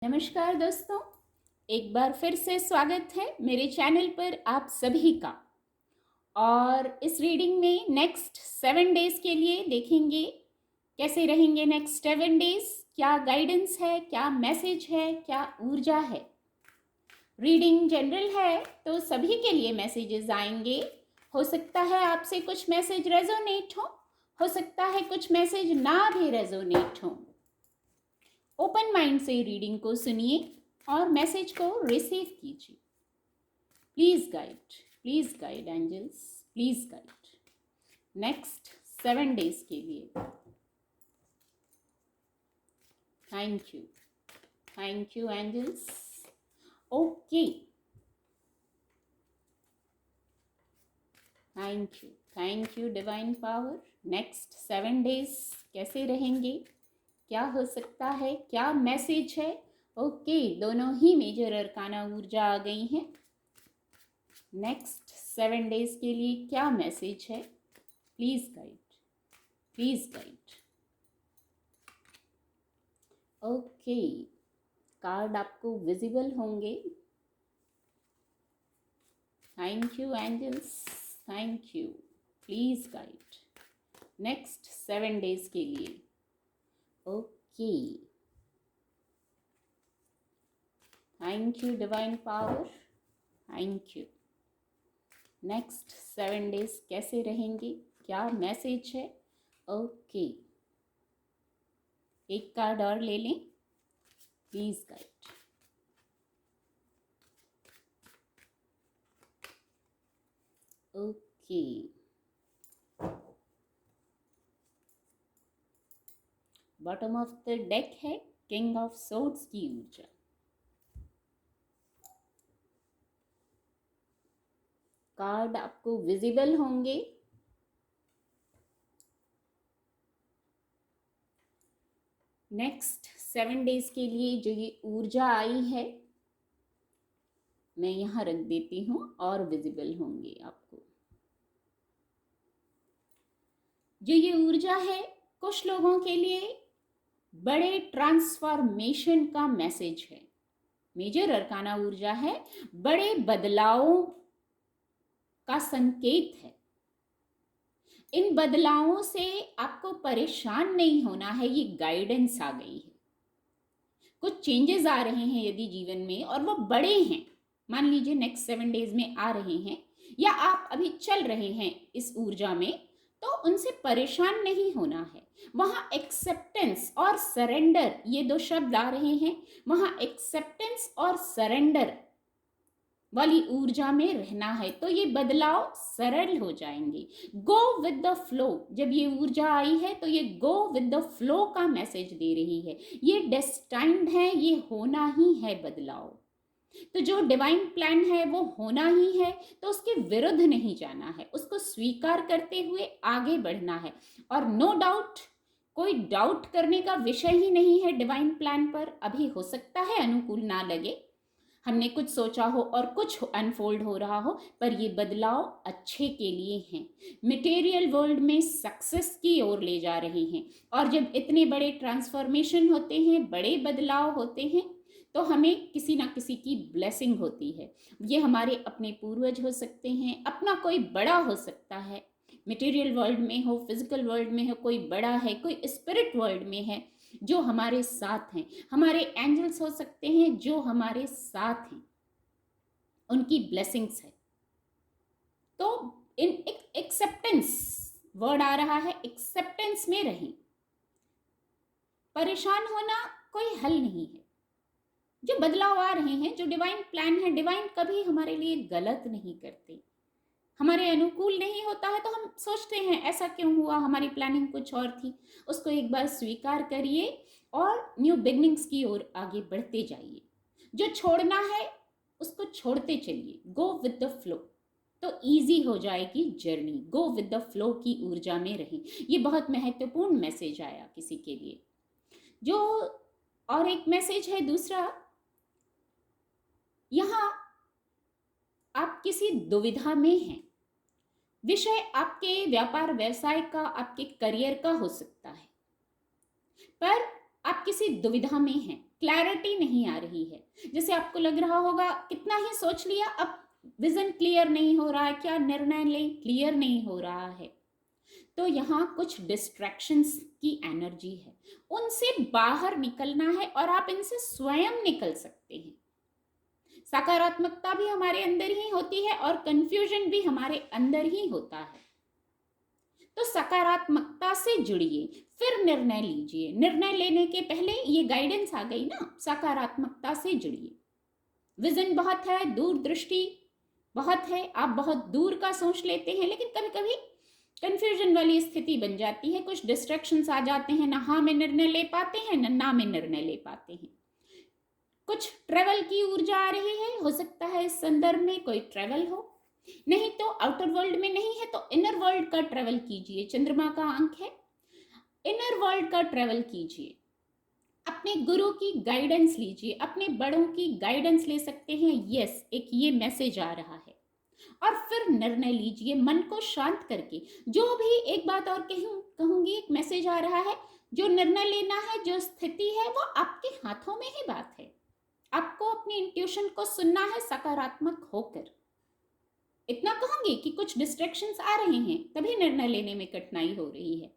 नमस्कार दोस्तों, एक बार फिर से स्वागत है मेरे चैनल पर आप सभी का। और इस रीडिंग में नेक्स्ट 7 डेज के लिए देखेंगे कैसे रहेंगे नेक्स्ट 7 डेज, क्या गाइडेंस है, क्या मैसेज है, क्या ऊर्जा है। रीडिंग जनरल है तो सभी के लिए मैसेजेस आएंगे। हो सकता है आपसे कुछ मैसेज रेजोनेट हो सकता है कुछ मैसेज ना भी रेजोनेट हो। ओपन माइंड से रीडिंग को सुनिए और मैसेज को रिसीव कीजिए। Please guide angels, please guide next 7 days के लिए। Thank you angels. Okay, thank you divine power. Next 7 days कैसे रहेंगे, क्या हो सकता है, क्या मैसेज है। ओके, दोनों ही मेजर अरकाना ऊर्जा आ गई हैं। नेक्स्ट 7 डेज के लिए क्या मैसेज है, प्लीज गाइड। ओके, कार्ड आपको विजिबल होंगे। Thank you angels, thank you. Please guide next 7 days के लिए। Okay, thank you divine power, thank you. Next 7 days कैसे रहेंगे, क्या मैसेज है। ओके, एक कार्ड और ले लें, please guide. Okay, bottom of the deck है किंग ऑफ सोर्ड्स की ऊर्जा। कार्ड आपको विजिबल होंगे। नेक्स्ट 7 डेज के लिए जो ये ऊर्जा आई है मैं यहाँ रख देती हूँ और विजिबल होंगे आपको। जो ये ऊर्जा है कुछ लोगों के लिए बड़े ट्रांसफॉर्मेशन का मैसेज है। मेजर अरकाना ऊर्जा है, बड़े बदलावों का संकेत है। इन बदलावों से आपको परेशान नहीं होना है, ये गाइडेंस आ गई है। कुछ चेंजेस आ रहे हैं यदि जीवन में और वो बड़े हैं, मान लीजिए नेक्स्ट 7 डेज में आ रहे हैं या आप अभी चल रहे हैं इस ऊर्जा में, तो उनसे परेशान नहीं होना है। वहां एक्सेप्टेंस और सरेंडर, ये दो शब्द आ रहे हैं। वहां एक्सेप्टेंस और सरेंडर वाली ऊर्जा में रहना है तो ये बदलाव सरल हो जाएंगे। गो विद द फ्लो, जब ये ऊर्जा आई है तो ये गो विद द फ्लो का मैसेज दे रही है। ये डेस्टाइन्ड है, ये होना ही है बदलाव। तो जो डिवाइन प्लान है वो होना ही है, तो उसके विरुद्ध नहीं जाना है, उसको स्वीकार करते हुए आगे बढ़ना है। और नो डाउट, कोई डाउट करने का विषय ही नहीं है डिवाइन प्लान पर। अभी हो सकता है अनुकूल ना लगे, हमने कुछ सोचा हो और कुछ अनफोल्ड हो रहा हो, पर ये बदलाव अच्छे के लिए हैं। मटेरियल वर्ल्ड में सक्सेस की ओर ले जा रहे हैं। और जब इतने बड़े ट्रांसफॉर्मेशन होते हैं, बड़े बदलाव होते हैं, तो हमें किसी ना किसी की ब्लेसिंग होती है। ये हमारे अपने पूर्वज हो सकते हैं, अपना कोई बड़ा हो सकता है, मटेरियल वर्ल्ड में हो, फिजिकल वर्ल्ड में हो, कोई बड़ा है, कोई स्पिरिट वर्ल्ड में है जो हमारे साथ हैं। हमारे एंजल्स हो सकते हैं जो हमारे साथ हैं, उनकी ब्लेसिंग्स है। तो इन एक्सेप्टेंस वर्ड आ रहा है, एक्सेप्टेंस में रहें। परेशान होना कोई हल नहीं है। जो बदलाव आ रहे हैं, जो डिवाइन प्लान है, डिवाइन कभी हमारे लिए गलत नहीं करते। हमारे अनुकूल नहीं होता है तो हम सोचते हैं ऐसा क्यों हुआ, हमारी प्लानिंग कुछ और थी। उसको एक बार स्वीकार करिए और न्यू बिगनिंग्स की ओर आगे बढ़ते जाइए। जो छोड़ना है उसको छोड़ते चलिए, गो विद द फ्लो, तो इजी हो जाएगी journey. Go with the flow की ऊर्जा में रहें। ये बहुत महत्वपूर्ण मैसेज आया किसी के लिए। जो और एक मैसेज है दूसरा, यहाँ आप किसी दुविधा में हैं। विषय आपके व्यापार व्यवसाय का, आपके करियर का हो सकता है, पर आप किसी दुविधा में हैं, क्लैरिटी नहीं आ रही है, जैसे आपको लग रहा होगा कितना ही सोच लिया, अब विजन क्लियर नहीं हो रहा है, क्या निर्णय लें क्लियर नहीं हो रहा है। तो यहाँ कुछ डिस्ट्रैक्शंस की एनर्जी है, उनसे बाहर निकलना है और आप इनसे स्वयं निकल सकते हैं। सकारात्मकता भी हमारे अंदर ही होती है और कंफ्यूजन भी हमारे अंदर ही होता है। तो सकारात्मकता से जुड़िए, फिर निर्णय लीजिए। निर्णय लेने के पहले ये गाइडेंस आ गई ना, सकारात्मकता से जुड़िए। विजन बहुत है, दूरदृष्टि बहुत है, आप बहुत दूर का सोच लेते हैं, लेकिन कभी कभी कंफ्यूजन वाली स्थिति बन जाती है, कुछ डिस्ट्रैक्शंस आ जाते हैं, ना हाँ में निर्णय ले पाते हैं, ना में निर्णय ले पाते हैं। कुछ ट्रेवल की ऊर्जा आ रही है, हो सकता है इस संदर्भ में कोई ट्रेवल हो, नहीं तो आउटर वर्ल्ड में नहीं है तो इनर वर्ल्ड का ट्रेवल कीजिए। चंद्रमा का अंक है, इनर वर्ल्ड का ट्रेवल कीजिए, अपने गुरु की गाइडेंस लीजिए, अपने बड़ों की गाइडेंस ले सकते हैं। यस, एक ये मैसेज आ रहा है, और फिर निर्णय लीजिए मन को शांत करके। जो भी, एक बात और कहूंगी, एक मैसेज आ रहा है, जो निर्णय लेना है, जो स्थिति है, वो आपके हाथों में ही बात है। आपको अपनी इंट्यूशन को सुनना है सकारात्मक होकर। इतना कहूंगी कि कुछ डिस्ट्रैक्शंस आ रहे हैं, तभी निर्णय लेने में कठिनाई हो रही है।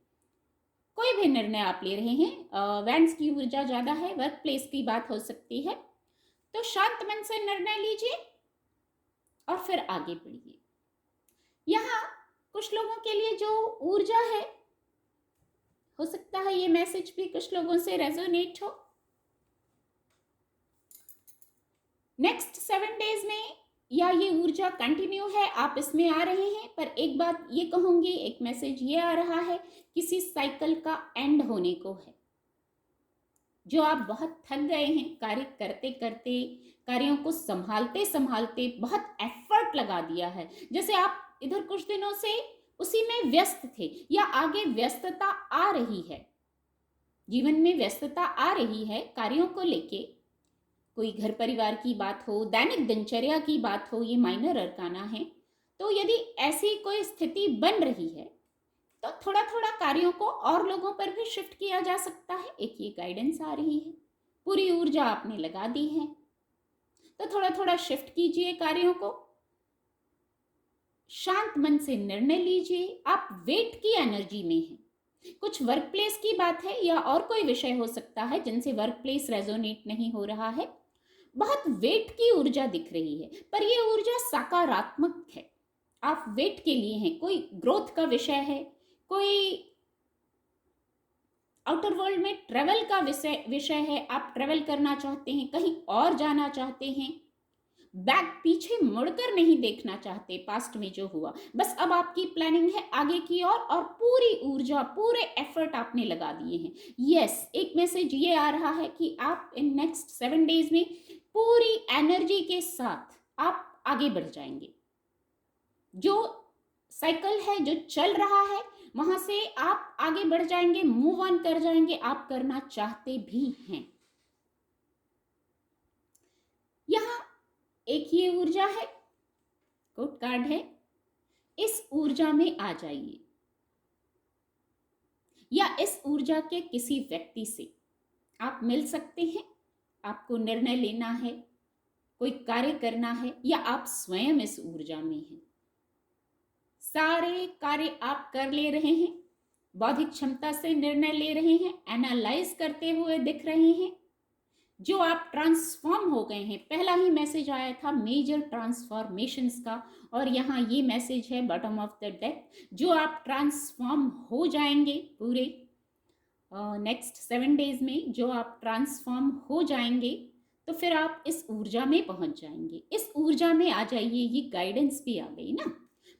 कोई भी निर्णय आप ले रहे हैं, वैंड्स की ऊर्जा ज्यादा है, वर्क प्लेस की बात हो सकती है, तो शांत मन से निर्णय लीजिए और फिर आगे बढ़िए। यहाँ कुछ लोगों के लिए जो ऊर्जा है, हो सकता है ये मैसेज भी कुछ लोगों से रेजोनेट हो। नेक्स्ट 7 डेज में या ये ऊर्जा कंटिन्यू है, आप इसमें आ रहे हैं, पर एक बात ये कहूंगी, एक मैसेज ये आ रहा है, किसी साइकिल का एंड होने को है। जो आप बहुत थक गए हैं, कार्य करते करते, कार्यों को संभालते संभालते बहुत एफर्ट लगा दिया है, जैसे आप इधर कुछ दिनों से उसी में व्यस्त थे, या आगे व्यस्तता आ रही है, जीवन में व्यस्तता आ रही है कार्यों को लेके, कोई घर परिवार की बात हो, दैनिक दिनचर्या की बात हो, ये माइनर अरकाना है। तो यदि ऐसी कोई स्थिति बन रही है तो थोड़ा थोड़ा कार्यों को और लोगों पर भी शिफ्ट किया जा सकता है, एक ये गाइडेंस आ रही है। पूरी ऊर्जा आपने लगा दी है तो थोड़ा थोड़ा शिफ्ट कीजिए कार्यों को, शांत मन से निर्णय लीजिए। आप वेट की एनर्जी में हैं, कुछ वर्क प्लेस की बात है या और कोई विषय हो सकता है जिनसे वर्क प्लेस रेजोनेट नहीं हो रहा है, बहुत वेट की ऊर्जा दिख रही है, पर यह ऊर्जा सकारात्मक है। आप वेट के लिए हैं, कोई ग्रोथ का विषय है, कोई आउटर वर्ल्ड में ट्रेवल का विषय है, आप ट्रेवल करना चाहते हैं, कहीं और जाना चाहते हैं, बैक पीछे मुड़कर नहीं देखना चाहते पास्ट में जो हुआ, बस अब आपकी प्लानिंग है आगे की और पूरी ऊर्जा, पूरे एफर्ट आपने लगा दिए हैं। यस, एक मैसेज ये आ रहा है कि आप इन नेक्स्ट 7 डेज में पूरी एनर्जी के साथ आप आगे बढ़ जाएंगे। जो साइकिल है, जो चल रहा है, वहां से आप आगे बढ़ जाएंगे, मूव ऑन कर जाएंगे, आप करना चाहते भी हैं। यहां एक ये ऊर्जा है, कोट कार्ड है, इस ऊर्जा में आ जाइए, या इस ऊर्जा के किसी व्यक्ति से आप मिल सकते हैं। आपको निर्णय लेना है, कोई कार्य करना है, या आप स्वयं इस ऊर्जा में हैं। सारे कार्य आप कर ले रहे हैं, बौद्धिक क्षमता से निर्णय ले रहे हैं, एनालाइज करते हुए दिख रहे हैं। जो आप ट्रांसफॉर्म हो गए हैं, पहला ही मैसेज आया था मेजर ट्रांसफॉर्मेशंस का, और यहाँ ये मैसेज है बॉटम ऑफ द डेक, जो आप ट्रांसफॉर्म हो जाएंगे पूरे नेक्स्ट 7 डेज में, जो आप ट्रांसफॉर्म हो जाएंगे, तो फिर आप इस ऊर्जा में पहुंच जाएंगे। इस ऊर्जा में आ जाइए, ये गाइडेंस भी आ गई ना।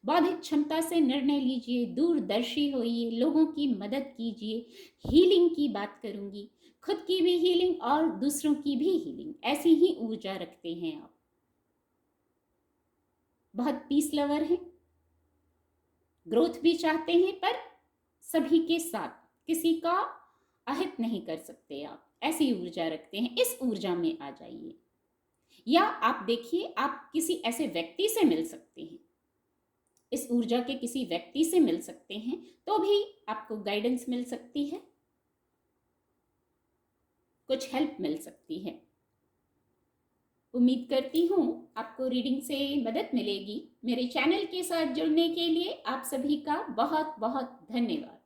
बौद्धिक क्षमता से निर्णय लीजिए, दूरदर्शी होइए, लोगों की मदद कीजिए, हीलिंग की बात करूंगी, खुद की भी हीलिंग और दूसरों की भी हीलिंग, ऐसी ही ऊर्जा रखते हैं आप। बहुत पीस लवर हैं, ग्रोथ भी चाहते हैं, पर सभी के साथ, किसी का अहित नहीं कर सकते आप, ऐसी ऊर्जा रखते हैं। इस ऊर्जा में आ जाइए, या आप देखिए आप किसी ऐसे व्यक्ति से मिल सकते हैं, इस ऊर्जा के किसी व्यक्ति से मिल सकते हैं, तो भी आपको गाइडेंस मिल सकती है। कुछ हेल्प मिल सकती है। उम्मीद करती हूँ आपको रीडिंग से मदद मिलेगी। मेरे चैनल के साथ जुड़ने के लिए आप सभी का बहुत बहुत धन्यवाद।